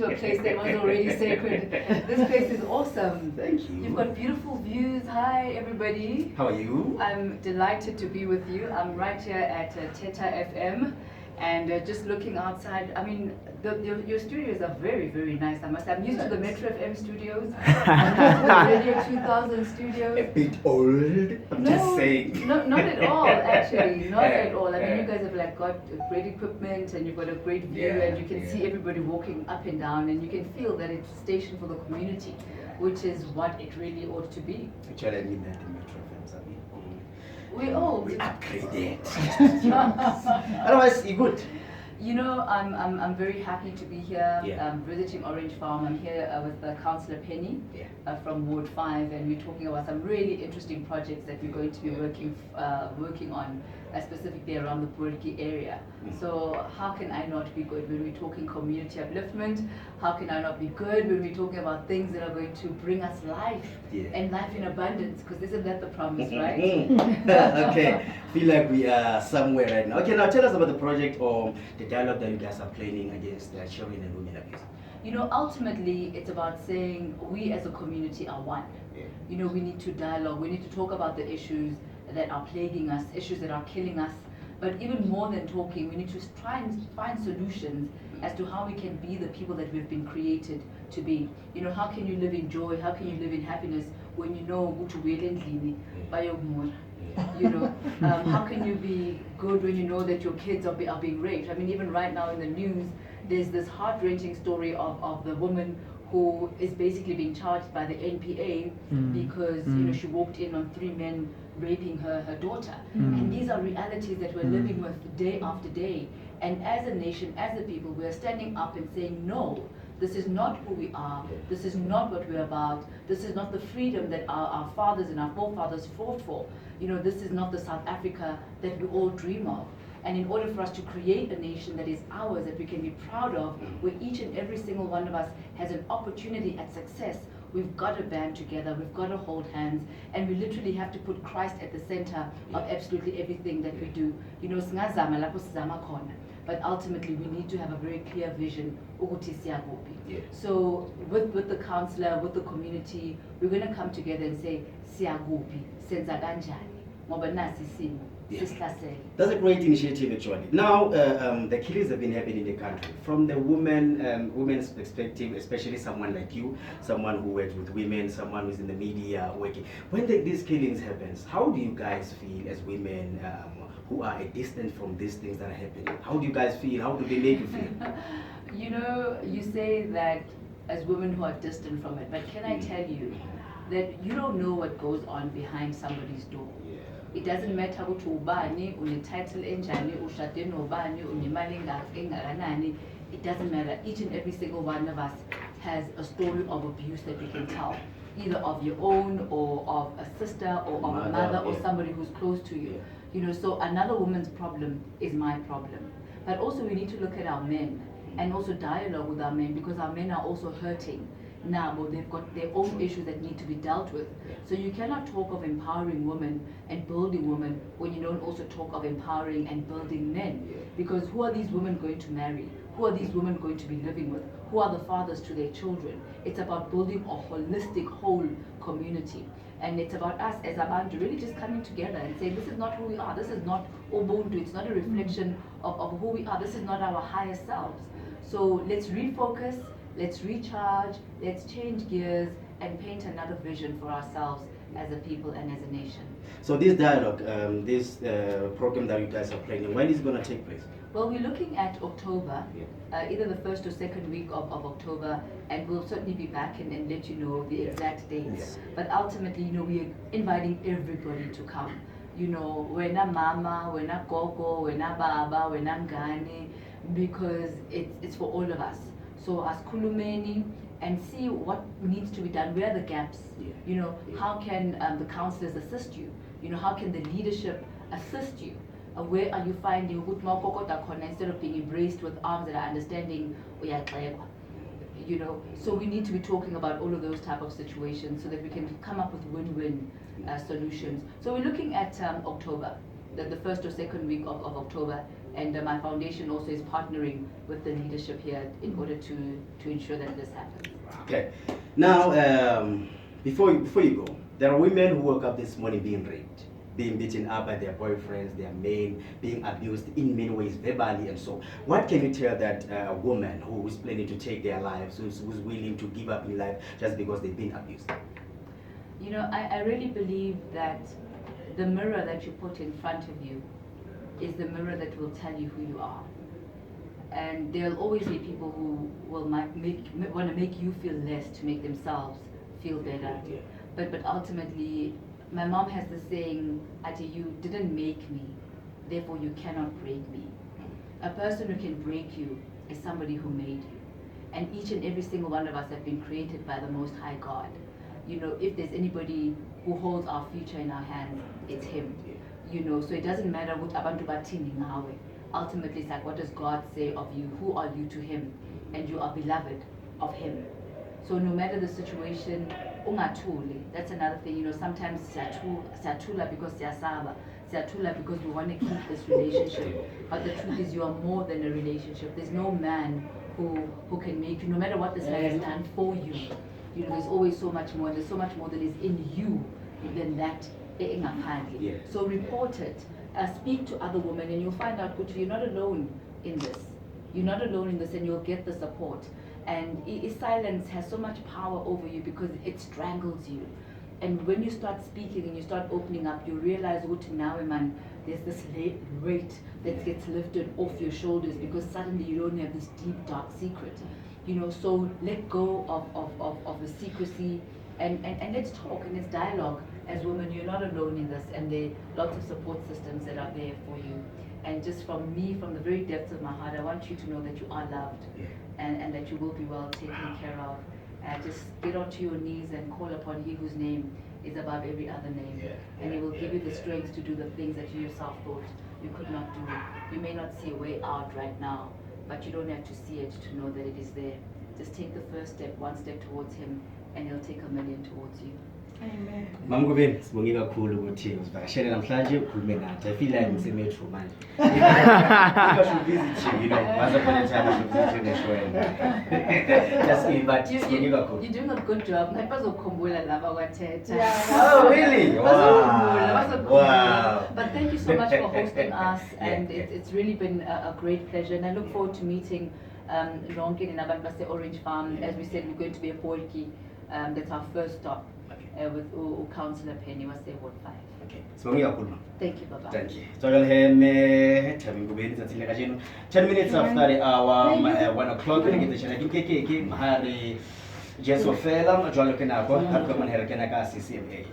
into a place that was already sacred. This place is awesome. Thank you. You've got beautiful views. Hi, everybody. How are you? I'm delighted to be with you. I'm right here at Thetha FM, and just looking outside. I mean, your studios are very, very nice. I must say, I'm used to the Metro FM studios. I'm used to the Radio 2000 studios. A bit old. I'm just saying. No, not at all. Actually, not at all. I mean, you guys have like got great equipment, and you've got a great view, and you can see everybody walking up and down, and you can feel that it's a station for the community, which is what it really ought to be. Actually, I mean that in Metro FM, Sabi. We upgraded. Otherwise, you good. You know, I'm very happy to be here visiting Orange Farm. I'm here with Councillor Penny from Ward 5, and we're talking about some really interesting projects that we're going to be working on, specifically around the Burki area. So how can I not be good when we're talking community upliftment? How can I not be good when we're talking about things that are going to bring us life and life in abundance? Because isn't that the promise, right? Okay, feel like we are somewhere right now. Okay, now tell us about the project or the dialogue that you guys are planning against children and women abuse. You know, ultimately, it's about saying we as a community are one. You know, we need to dialogue. We need to talk about the issues that are plaguing us, issues that are killing us. But even more than talking, we need to try and find solutions as to how we can be the people that we've been created to be. You know, how can you live in joy? How can you live in happiness when you know you know, how can you be good when you know that your kids are being raped? I mean, even right now in the news, there's this heart-wrenching story of the woman who is basically being charged by the NPA because you know, she walked in on 3 men raping her daughter. And these are realities that we're living with day after day. And as a nation, as a people, we're standing up and saying, no, this is not who we are. This is not what we're about. This is not the freedom that our fathers and our forefathers fought for. You know, this is not the South Africa that we all dream of. And in order for us to create a nation that is ours, that we can be proud of, where each and every single one of us has an opportunity at success, we've got to band together, we've got to hold hands, and we literally have to put Christ at the center of absolutely everything that we do. You know, singazama lapho sizama khona, but ultimately we need to have a very clear vision. So with the councillor, with the community, we're going to come together and say, siyakuphi, senza kanjani, ngoba nasi isimo. That's a great initiative, actually. Now, the killings have been happening in the country. From the women's perspective, especially someone like you, someone who works with women, someone who's in the media working. When these killings happens, how do you guys feel as women who are a distance from these things that are happening? How do you guys feel? How do they make you feel? You know, you say that as women who are distant from it, but can I tell you that you don't know what goes on behind somebody's door? It doesn't matter ukuthi ubani, une-title enjani, ushade nobani, unemali engakanani. It doesn't matter. Each and every single one of us has a story of abuse that we can tell, either of your own or of a sister or of a mother or somebody who's close to you. You know, so another woman's problem is my problem. But also we need to look at our men and also dialogue with our men, because our men are also hurting. Now, but they've got their own issues that need to be dealt with. So you cannot talk of empowering women and building women when you don't also talk of empowering and building men. Because who are these women going to marry? Who are these women going to be living with? Who are the fathers to their children? It's about building a holistic, whole community. And it's about us as Abantu really just coming together and saying, this is not who we are. This is not Ubuntu. It's not a reflection of who we are. This is not our higher selves. So let's refocus. Let's recharge, let's change gears, and paint another vision for ourselves as a people and as a nation. So this dialogue, this program that you guys are planning, when is it going to take place? Well, we're looking at October, either the 1st or 2nd week of October, and we'll certainly be back and let you know the exact dates. But ultimately, you know, we're inviting everybody to come. You know, wena mama, wena gogo, wena baba, wena ngane, because it's for all of us. So as kulumeni, and see what needs to be done. Where are the gaps? You know, how can the councillors assist you? You know, how can the leadership assist you? Where are you finding instead of being embraced with arms that are understanding? You know, so we need to be talking about all of those type of situations so that we can come up with win-win solutions. So we're looking at October, the 1st or 2nd week of October, And my foundation also is partnering with the leadership here in order to ensure that this happens. Okay. Now, before you go, there are women who woke up this morning being raped, being beaten up by their boyfriends, their men, being abused in many ways, verbally and so. What can you tell that woman who is planning to take their lives, who's willing to give up in life just because they've been abused? You know, I really believe that the mirror that you put in front of you is the mirror that will tell you who you are. And there'll always be people who will want to make you feel less to make themselves feel better. But ultimately, my mom has this saying, Ati, you didn't make me, therefore you cannot break me. A person who can break you is somebody who made you. And each and every single one of us have been created by the Most High God. You know, if there's anybody who holds our future in our hands, it's Him. You know, so it doesn't matter what abantu bathini ngawe. Ultimately, it's like, what does God say of you? Who are you to Him? And you are beloved of Him. So no matter the situation, ungathuli. That's another thing. You know, sometimes siyatula because siyasaba, siyatula because we want to keep this relationship. But the truth is, you are more than a relationship. There's no man who can make you. No matter what this man has done for you, you know, there's always so much more. There's so much more that is in you than that. Yeah. So report it. Speak to other women, and you'll find out that you're not alone in this. You're not alone in this, and you'll get the support. And silence has so much power over you because it strangles you. And when you start speaking and you start opening up, you realize, now, man, there's this weight that gets lifted off your shoulders because suddenly you don't have this deep, dark secret. You know, so let go of the secrecy and let's talk and let's dialogue. As women, you're not alone in this, and there are lots of support systems that are there for you. And just from me, from the very depths of my heart, I want you to know that you are loved and that you will be well taken care of. Just get onto your knees and call upon He whose name is above every other name. And He will give you the strength to do the things that you yourself thought you could not do. You may not see a way out right now, but you don't have to see it to know that it is there. Just take the first step, one step towards Him, and He'll take 1,000,000 towards you. Amen. Mama Ngubeni, sibonge kakhulu ukuthi usivakashele namhlanje ukhulume nathi. I feel like ngisemetro manje. If I should visit you, you know, once upon a time I should visit you in the show. Just me, but sibonge kakhulu. You're doing a good job. Ngapazokukhumbula laba kwaThetha. Oh, really? Wow. But thank you so much for hosting us, and it's really been a great pleasure. And I look forward to meeting Lonke and abantu base Orange Farm. As we said, we're going to be a Porky. That's our first stop. With Councillor Penny was there, Ward 5. Okay. Sibonge kakhulu. Thank you, Baba. Thank you. Tswakela heme Thami Ngubeni tsatsile ka jeno. 10 minutes after the hour 1 o'clock ke ke tsena ke mahare Jesu fela jwalo ke nako ha re ka mona re kena ka CCMA.